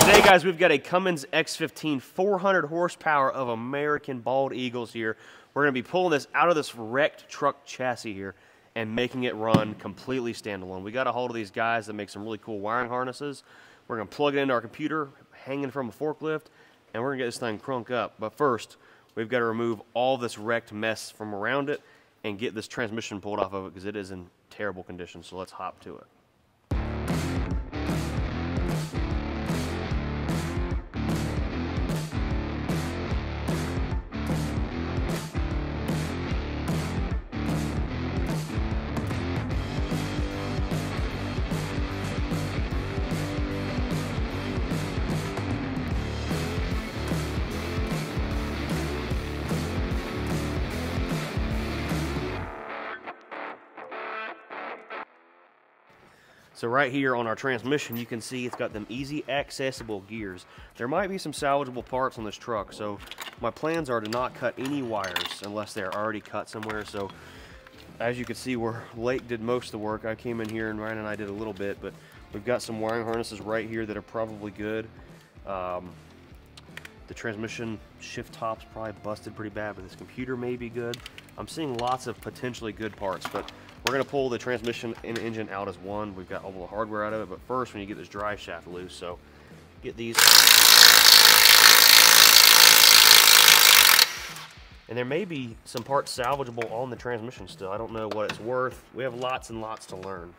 Today, guys, we've got a Cummins X15 400 horsepower of American Bald Eagles here. We're going to be pulling this out of this wrecked truck chassis here and making it run completely standalone. We got a hold of these guys that make some really cool wiring harnesses. We're going to plug it into our computer, hanging from a forklift, and we're going to get this thing crunk up. But first, we've got to remove all this wrecked mess from around it and get this transmission pulled off of it because it is in terrible condition. So let's hop to it. So right here on our transmission, you can see it's got them easy accessible gears. There might be some salvageable parts on this truck, so my plans are to not cut any wires unless they're already cut somewhere. So as you can see, where Lake did most of the work, I came in here and Ryan and I did a little bit, but we've got some wiring harnesses right here that are probably good. The transmission shift top's probably busted pretty bad, but this computer may be good. I'm seeing lots of potentially good parts, but we're going to pull the transmission and engine out as one. We've got all the hardware out of it, but first we need to get this drive shaft loose. So get these. And there may be some parts salvageable on the transmission still. I don't know what it's worth. We have lots and lots to learn.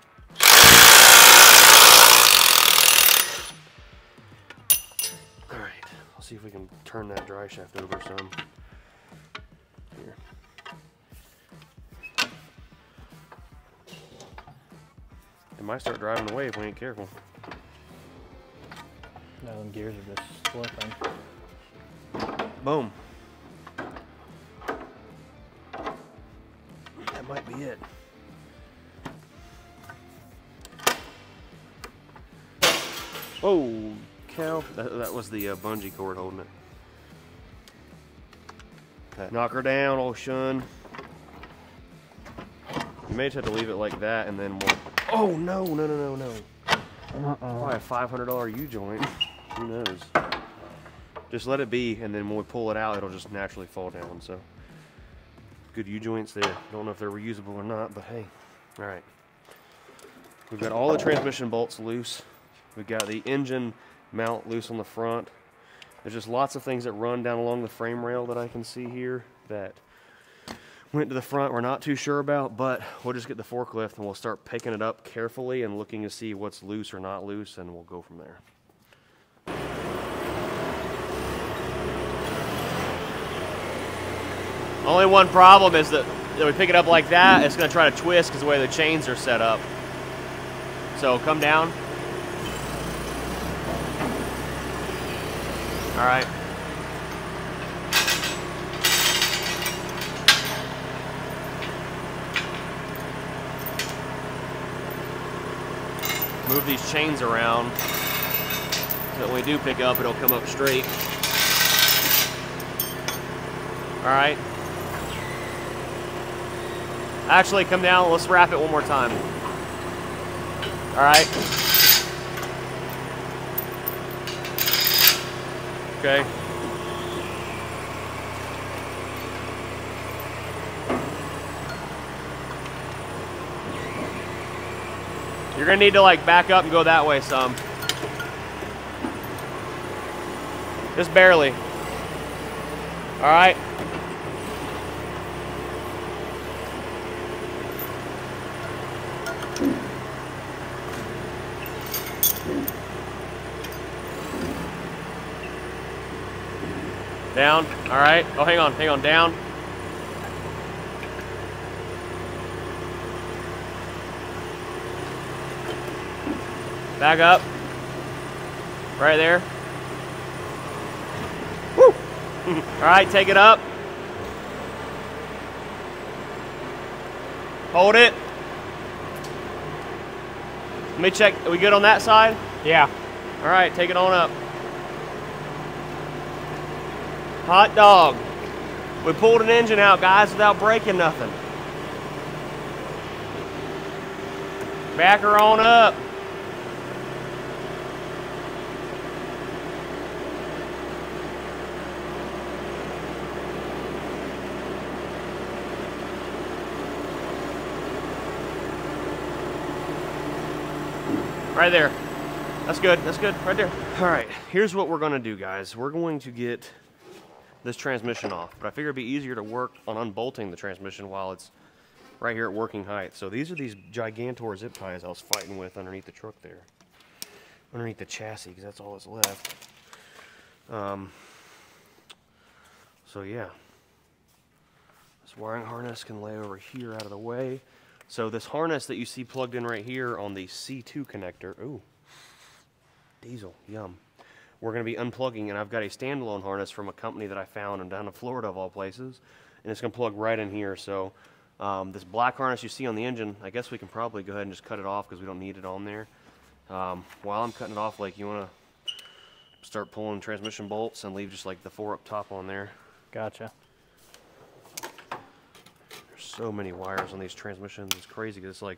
All right, I'll see if we can turn that drive shaft over some. Here. It might start driving away if we ain't careful. No, them gears are just slipping. Boom. That might be it. Oh, cow. That was the bungee cord holding it. Okay. Knock her down, old Shun. You may just have to leave it like that and then we'll... Oh, no. Probably a $500 U-joint. Who knows? Just let it be, and then when we pull it out, it'll just naturally fall down. So, good U-joints there. Don't know if they're reusable or not, but hey. All right. We've got all the transmission bolts loose. We've got the engine mount loose on the front. There's just lots of things that run down along the frame rail that I can see here that went to the front we're not too sure about, but we'll just get the forklift and we'll start picking it up carefully and looking to see what's loose or not loose, and we'll go from there. Only one problem is that we pick it up like that, it's going to try to twist because the way the chains are set up. So come down. All right. Move these chains around so that when we do pick up, it'll come up straight. All right. Actually, come down. Let's wrap it one more time. All right. Okay. You're gonna need to like back up and go that way some. Just barely. All right. Down. All right. Oh, hang on, down. Back up. Right there. Woo! All right, take it up. Hold it. Let me check. Are we good on that side? Yeah. All right, take it on up. Hot dog. We pulled an engine out, guys, without breaking nothing. Back her on up. Right there. That's good. That's good. Right there. All right. Here's what we're going to do, guys. We're going to get this transmission off, but I figure it'd be easier to work on unbolting the transmission while it's right here at working height. So these are these Gigantor zip ties I was fighting with underneath the truck there. Underneath the chassis, because that's all that's left. So yeah. This wiring harness can lay over here out of the way. So this harness that you see plugged in right here on the C2 connector, ooh, diesel, yum. We're going to be unplugging, and I've got a standalone harness from a company that I found down in Florida of all places, and it's going to plug right in here. So this black harness you see on the engine, I guess we can probably go ahead and just cut it off because we don't need it on there. While I'm cutting it off, like, you want to start pulling transmission bolts and leave just like the 4 up top on there. Gotcha. So many wires on these transmissions. It's crazy because it's like,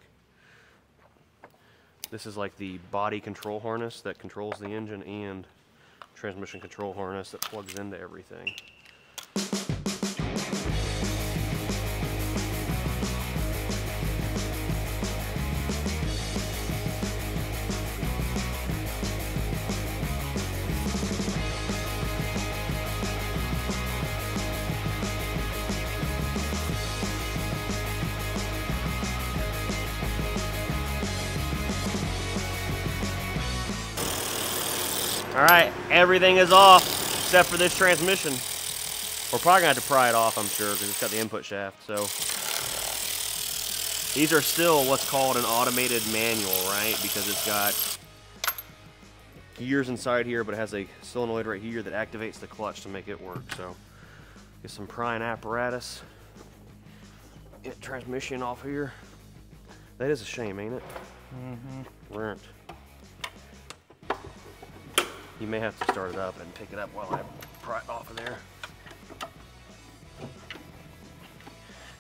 this is like the body control harness that controls the engine and transmission control harness that plugs into everything. Alright, everything is off except for this transmission. We're probably going to have to pry it off, I'm sure, because it's got the input shaft. So these are still what's called an automated manual, right? Because it's got gears inside here, but it has a solenoid right here that activates the clutch to make it work. So get some prying apparatus. Get transmission off here. That is a shame, ain't it? Mm-hmm. Right. You may have to start it up and pick it up while I pry it off of there.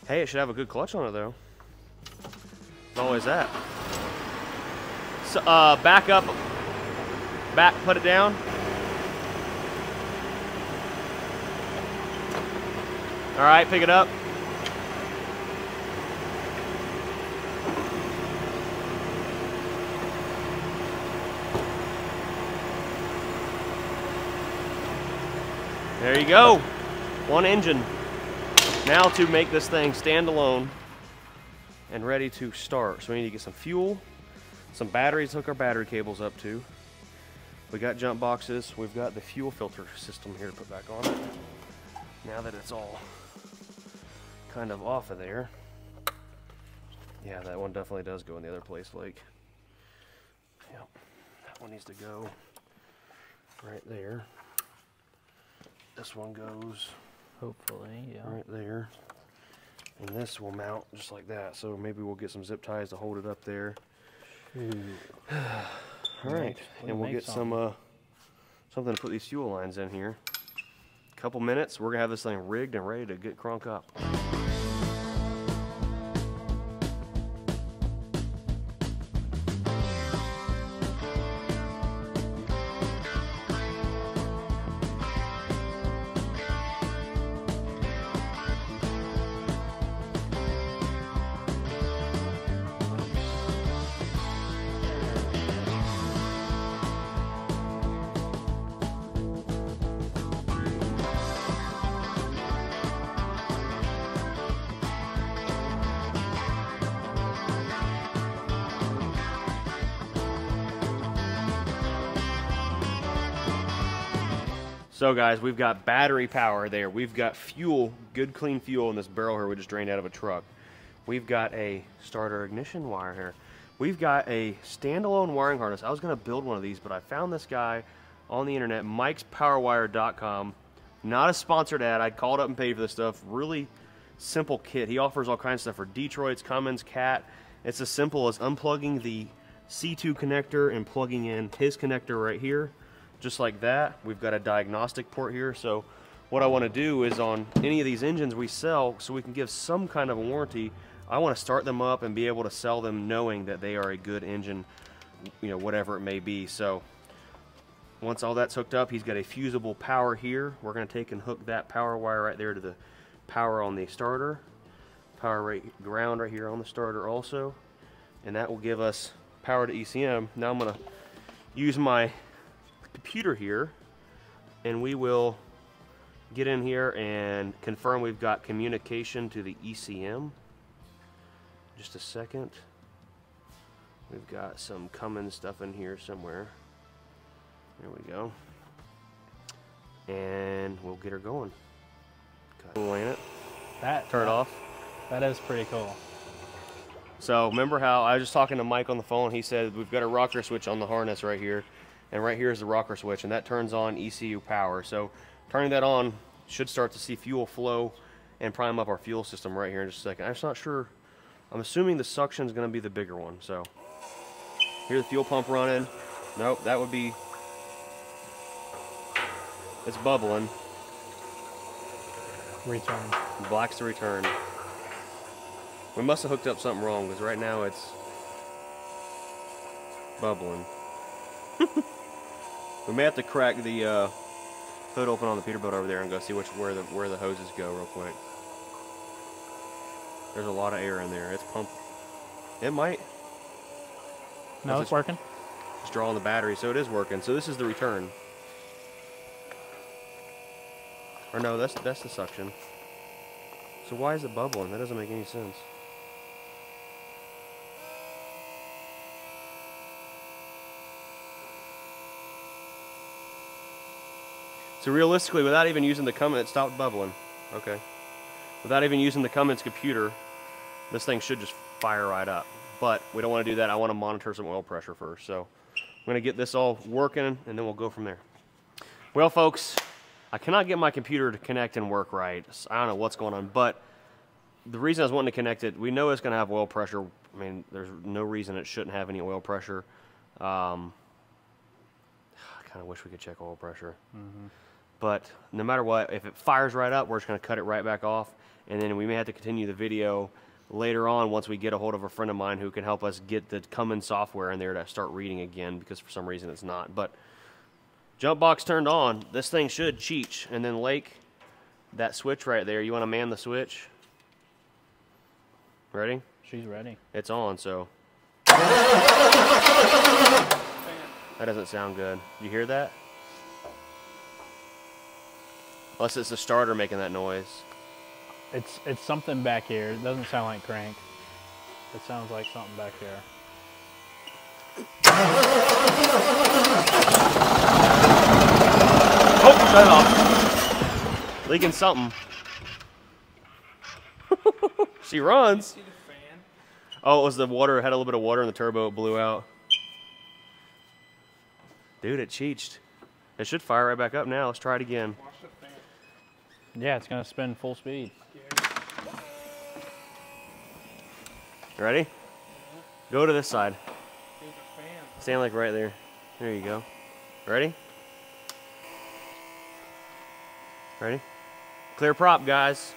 Hey, it should have a good clutch on it though. It's always that. So, back up. Back, put it down. All right, pick it up. There you go. One engine. Now to make this thing stand alone and ready to start. So we need to get some fuel, some batteries to hook our battery cables up to. We got jump boxes. We've got the fuel filter system here to put back on it. Now that it's all kind of off of there. Yeah, that one definitely does go in the other place, like. Yep, that one needs to go right there. This one goes hopefully, yeah, right there, and this will mount just like that. So maybe we'll get some zip ties to hold it up there. All right, and we'll get some something to put these fuel lines in here. A couple minutes, we're gonna have this thing rigged and ready to get crunk up. So guys, we've got battery power there. We've got fuel, good clean fuel in this barrel here we just drained out of a truck. We've got a starter ignition wire here. We've got a standalone wiring harness. I was gonna build one of these, but I found this guy on the internet, mikespowerwire.com. Not a sponsored ad. I called up and paid for this stuff. Really simple kit. He offers all kinds of stuff for Detroit's, Cummins, Cat. It's as simple as unplugging the C2 connector and plugging in his connector right here. Just like that. We've got a diagnostic port here. So what I want to do is on any of these engines we sell, so we can give some kind of a warranty, I want to start them up and be able to sell them knowing that they are a good engine, you know, whatever it may be. So once all that's hooked up, he's got a fusible power here. We're going to take and hook that power wire right there to the power on the starter. Power right ground right here on the starter also. And that will give us power to ECM. Now I'm gonna use my computer here, and we will get in here and confirm we've got communication to the ECM. Just a second. We've got some Cummins stuff in here somewhere. There we go. And we'll get her going. Cool, ain't it? Turn it off. That is pretty cool. So remember how I was just talking to Mike on the phone. He said we've got a rocker switch on the harness right here, and right here is the rocker switch, and that turns on ECU power. So turning that on should start to see fuel flow and prime up our fuel system right here in just a second. I'm just not sure. I'm assuming the suction is going to be the bigger one. So here's the fuel pump running. Nope, that would be. It's bubbling. Return. Black's the return. We must have hooked up something wrong because right now it's bubbling. We may have to crack the hood open on the Peterbilt over there and go see where the hoses go real quick. There's a lot of air in there. It's pumping. It might. No, it's working. It's drawing the battery, so it is working. So this is the return. Or no, that's the suction. So why is it bubbling? That doesn't make any sense. So realistically, without even using the Cummins, it stopped bubbling. Okay. Without even using the Cummins computer, this thing should just fire right up. But we don't want to do that. I want to monitor some oil pressure first. So I'm going to get this all working, and then we'll go from there. Well, folks, I cannot get my computer to connect and work right. I don't know what's going on, but the reason I was wanting to connect it, we know it's going to have oil pressure. I mean, there's no reason it shouldn't have any oil pressure. I kind of wish we could check oil pressure. But no matter what, if it fires right up, we're just going to cut it right back off. And then we may have to continue the video later on once we get a hold of a friend of mine who can help us get the Cummins software in there to start reading again, because for some reason it's not. But jump box turned on. This thing should cheech. And then Lake, that switch right there, you want to man the switch? Ready? She's ready. It's on, so. That doesn't sound good. You hear that? Unless it's the starter making that noise. It's something back here. It doesn't sound like crank. It sounds like something back there. Oh, shut off. Leaking something. She runs. Oh, it was the water. It had a little bit of water in the turbo. It blew out. Dude, it cheeched. It should fire right back up now. Let's try it again. Yeah, it's going to spin full speed. You ready? Go to this side. Stand like right there. There you go. Ready? Ready? Clear prop, guys.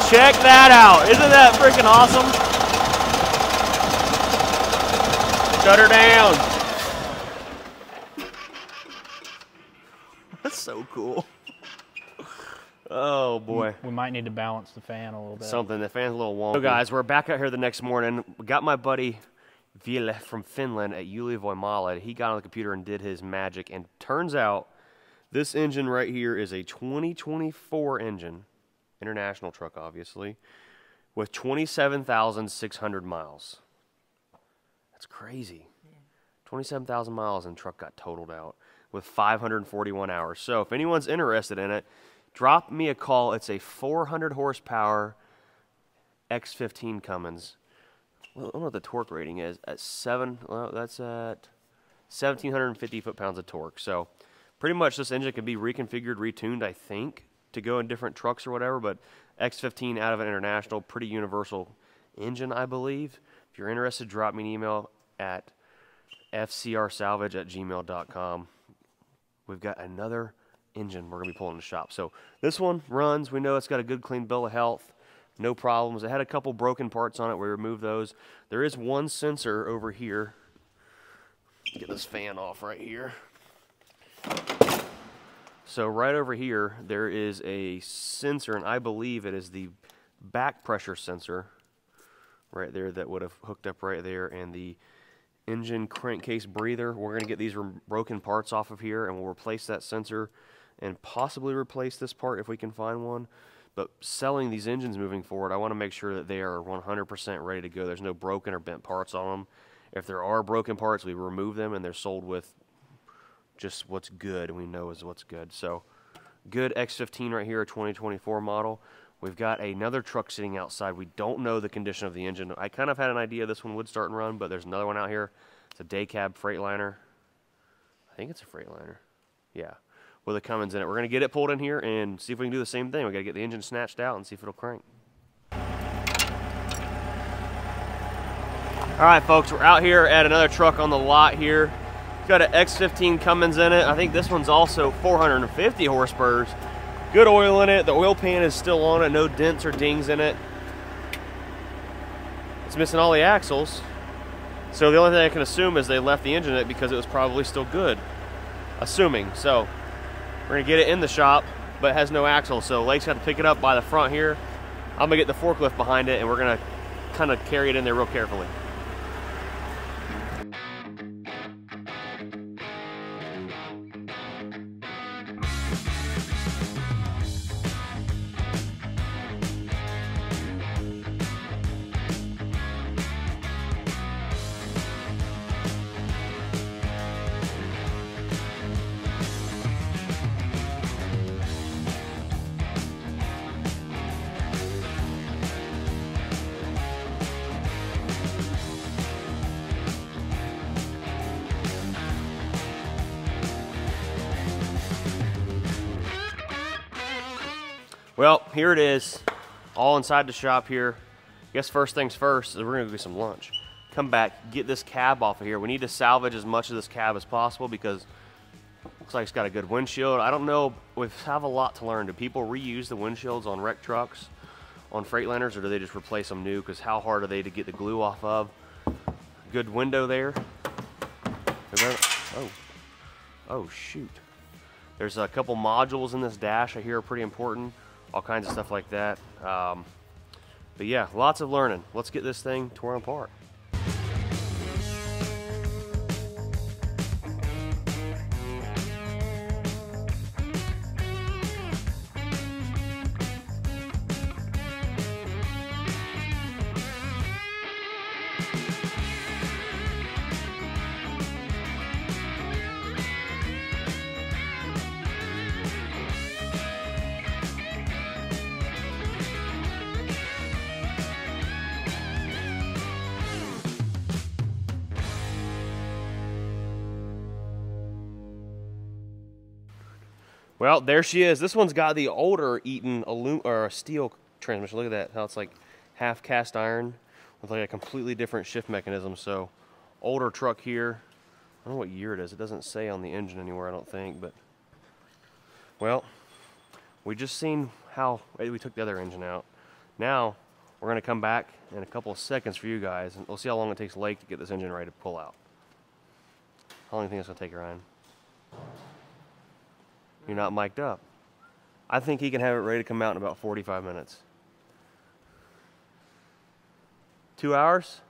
Check that out. Isn't that freaking awesome? Shut her down. That's so cool. Oh boy. We might need to balance the fan a little bit. Something. The fan's a little wonky. So guys, we're back out here the next morning. We got my buddy Ville from Finland at Ulivoimala. He got on the computer and did his magic, and turns out this engine right here is a 2024 engine, international truck obviously, with 27,600 miles. That's crazy. 27,000 miles and truck got totaled out with 541 hours. So if anyone's interested in it, drop me a call. It's a 400 horsepower X15 Cummins. Well, I don't know what the torque rating is. That's at 1,750 foot-pounds of torque. So pretty much this engine can be reconfigured, retuned, I think, to go in different trucks or whatever. But X15 out of an international, pretty universal engine, I believe. If you're interested, drop me an email at fcrsalvage@gmail.com. We've got another engine we're going to be pulling in the shop. So this one runs. We know it's got a good, clean bill of health. No problems. It had a couple broken parts on it. We removed those. There is one sensor over here. Get this fan off right here. So right over here, there is a sensor, and I believe it is the back pressure sensor right there that would have hooked up right there, and the engine crankcase breather. We're going to get these broken parts off of here, and we'll replace that sensor and possibly replace this part if we can find one. But selling these engines moving forward, I want to make sure that they are 100% ready to go. There's no broken or bent parts on them. If there are broken parts, we remove them, and they're sold with just what's good, and we know is what's good. So good X15 right here, a 2024 model. We've got another truck sitting outside. We don't know the condition of the engine. I kind of had an idea this one would start and run, but there's another one out here. It's a day cab Freightliner. I think it's a Freightliner. Yeah, with a Cummins in it. We're going to get it pulled in here and see if we can do the same thing. We got to get the engine snatched out and see if it'll crank. All right, folks, we're out here at another truck on the lot here. It's got an X15 Cummins in it. I think this one's also 450 horsepower. Good oil in it. The oil pan is still on it. No dents or dings in it. It's missing all the axles. So the only thing I can assume is they left the engine in it because it was probably still good. Assuming. So we're going to get it in the shop, but it has no axle. So Lake's got to pick it up by the front here. I'm going to get the forklift behind it, and we're going to kind of carry it in there real carefully. Well, here it is, all inside the shop here. I guess first things first is we're gonna go get some lunch. Come back, get this cab off of here. We need to salvage as much of this cab as possible because it looks like it's got a good windshield. I don't know, we have a lot to learn. Do people reuse the windshields on wrecked trucks, on Freightliners, or do they just replace them new? Because how hard are they to get the glue off of? Good window there. Oh shoot. There's a couple modules in this dash I hear are pretty important. All kinds of stuff like that. But yeah, lots of learning. Let's get this thing torn apart. Well, there she is. This one's got the older Eaton steel transmission. Look at that, how it's like half cast iron with like a completely different shift mechanism. So, older truck here. I don't know what year it is. It doesn't say on the engine anywhere, I don't think. But, well, we just seen how we took the other engine out. Now, we're going to come back in a couple of seconds for you guys, and we'll see how long it takes Lake to get this engine ready to pull out. How long do you think it's going to take, Ryan? You're not mic'd up. I think he can have it ready to come out in about 45 minutes. 2 hours?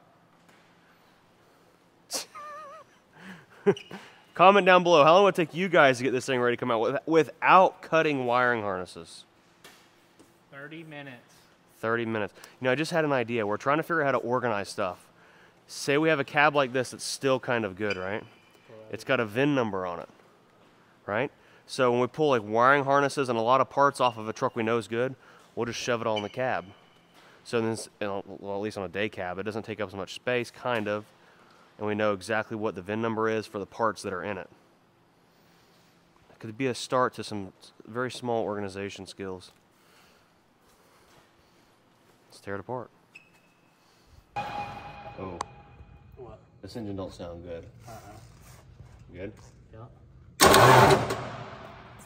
Comment down below. How long would it take you guys to get this thing ready to come out without cutting wiring harnesses? 30 minutes. 30 minutes. You know, I just had an idea. We're trying to figure out how to organize stuff. Say we have a cab like this that's still kind of good, right? It's got a VIN number on it, right? So when we pull like wiring harnesses and a lot of parts off of a truck we know is good, we'll just shove it all in the cab. So then, well, at least on a day cab, it doesn't take up as much space, kind of, and we know exactly what the VIN number is for the parts that are in it. It could be a start to some very small organization skills. Let's tear it apart. Oh. What? This engine don't sound good. Good? Yeah.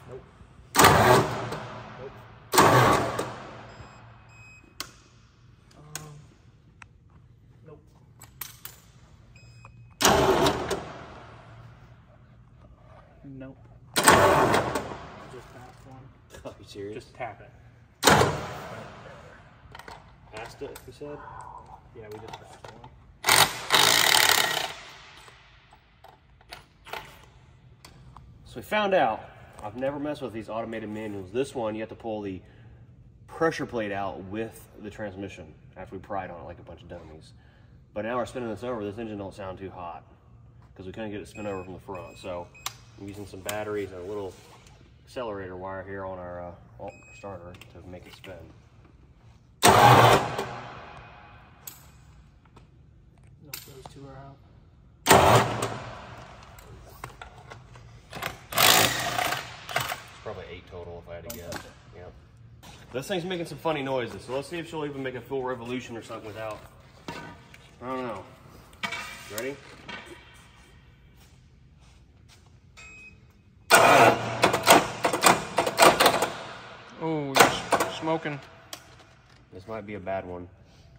Nope. Nope. Nope. Just that one. Are you serious? Just tap it. Passed it, you said? Yeah, we just passed one. So we found out, I've never messed with these automated manuals. This one, you have to pull the pressure plate out with the transmission after we pried on it like a bunch of dummies. But now we're spinning this over, this engine don't sound too hot because we couldn't get it spin over from the front. So I'm using some batteries and a little accelerator wire here on our starter to make it spin. Nope, those two are out. Probably 8 total if I had to guess. Yeah. This thing's making some funny noises, so let's see if she'll even make a full revolution or something without. I don't know. You ready? Oh, you're smoking. This might be a bad one.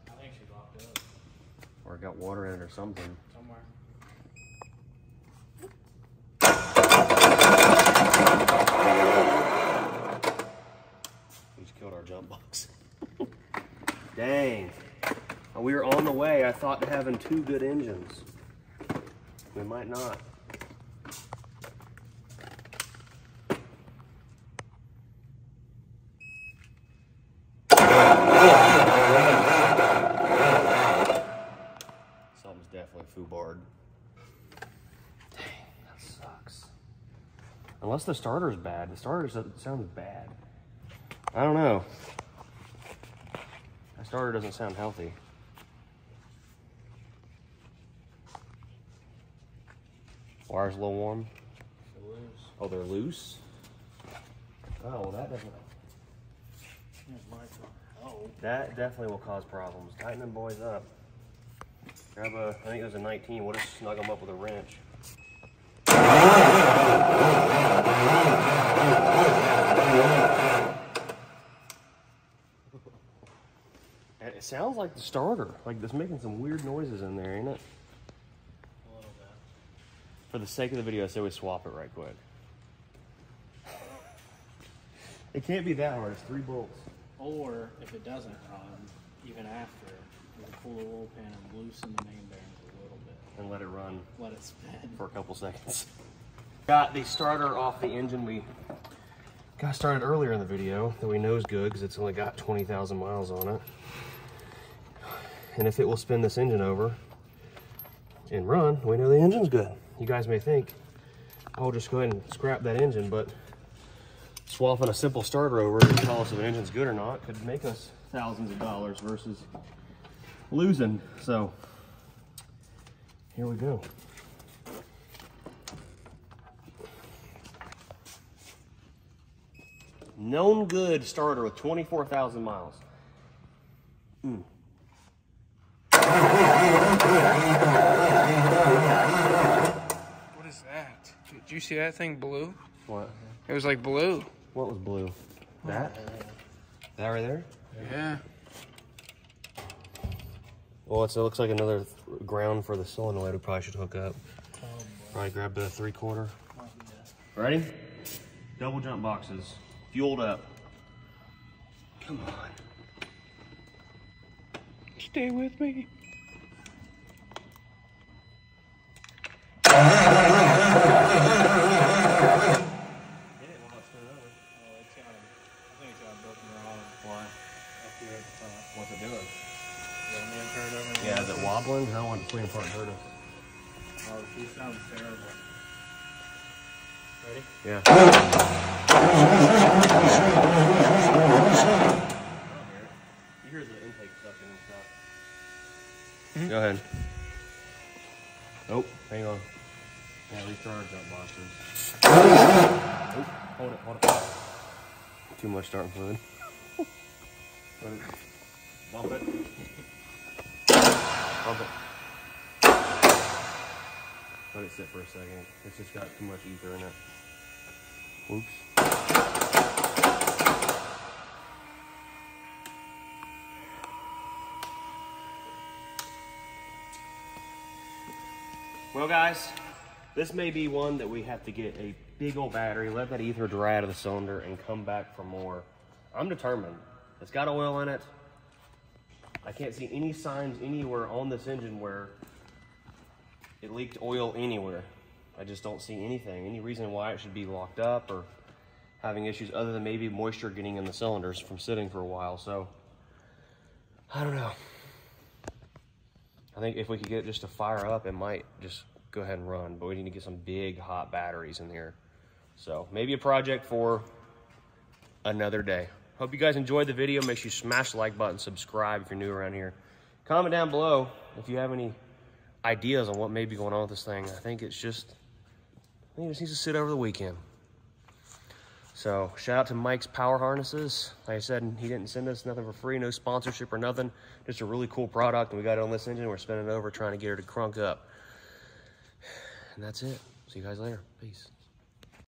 I think she locked up. Or it got water in it or something. Somewhere. We just killed our jump box. Dang. We were on the way, I thought, to having 2 good engines. We might not. Something's definitely foobarred. Dang, that sucks. Unless the starter's bad. The starter sounds bad. I don't know. That starter doesn't sound healthy. Wire's a little warm. They're loose. Oh, they're loose? Oh, well that doesn't... Oh. That definitely will cause problems. Tighten them boys up. Grab a, I think it was a 19. We'll just snug them up with a wrench. It sounds like the starter. Like it's making some weird noises in there, ain't it? A little bit. For the sake of the video, I say we swap it right quick. It can't be that hard. It's 3 bolts. Or if it doesn't run, even after, you can pull the oil pan and loosen the main bearings a little bit. And let it run Let it spin. for a couple seconds. Got the starter off the engine. We got started earlier in the video that we know is good because it's only got 20,000 miles on it. And if it will spin this engine over and run, we know the engine's good. You guys may think, I'll just go ahead and scrap that engine, but swapping a simple starter over to tell us if an engine's good or not could make us thousands of dollars versus losing. So here we go. Known good starter with 24,000 miles. What is that? Did you see that thing blue? What? It was like blue. What was blue? That? That right there? Yeah. Well, it looks like another ground for the solenoid we probably should hook up. Probably grab the 3/4. Ready? Double jump boxes. Fueled up. Come on. Stay with me. Hit it while it's spinning over. Oh, it's got I think it's got a broken rod Why? up here at the top. What's it doing? You want me to turn it over? Yeah, is it wobbling? I don't want the clean part hurt us. Oh, she sounds terrible. Ready? Yeah. You hear the intake sucking and stuff. Go ahead. Oh, hang on. Yeah, restart our jump boxes. Oh, hold it. Too much starting fluid. Bump it. Bump it. Let it sit for a second. It's just got too much ether in it. Whoops. Well guys, this may be one that we have to get a big old battery, let that ether dry out of the cylinder and come back for more. I'm determined. It's got oil in it. I can't see any signs anywhere on this engine where it leaked oil anywhere. I just don't see anything, any reason why it should be locked up or having issues other than maybe moisture getting in the cylinders from sitting for a while. So, I don't know. I think if we could get it just to fire up, it might just go ahead and run, but we need to get some big hot batteries in here. So maybe a project for another day. Hope you guys enjoyed the video. Make sure you smash the like button, subscribe if you're new around here. Comment down below if you have any ideas on what may be going on with this thing. I think it just needs to sit over the weekend. So shout out to Mike's Power Harnesses. Like I said, he didn't send us nothing for free, no sponsorship or nothing. Just a really cool product, and we got it on this engine. We're spinning it over, trying to get her to crunk up. And that's it. See you guys later. Peace.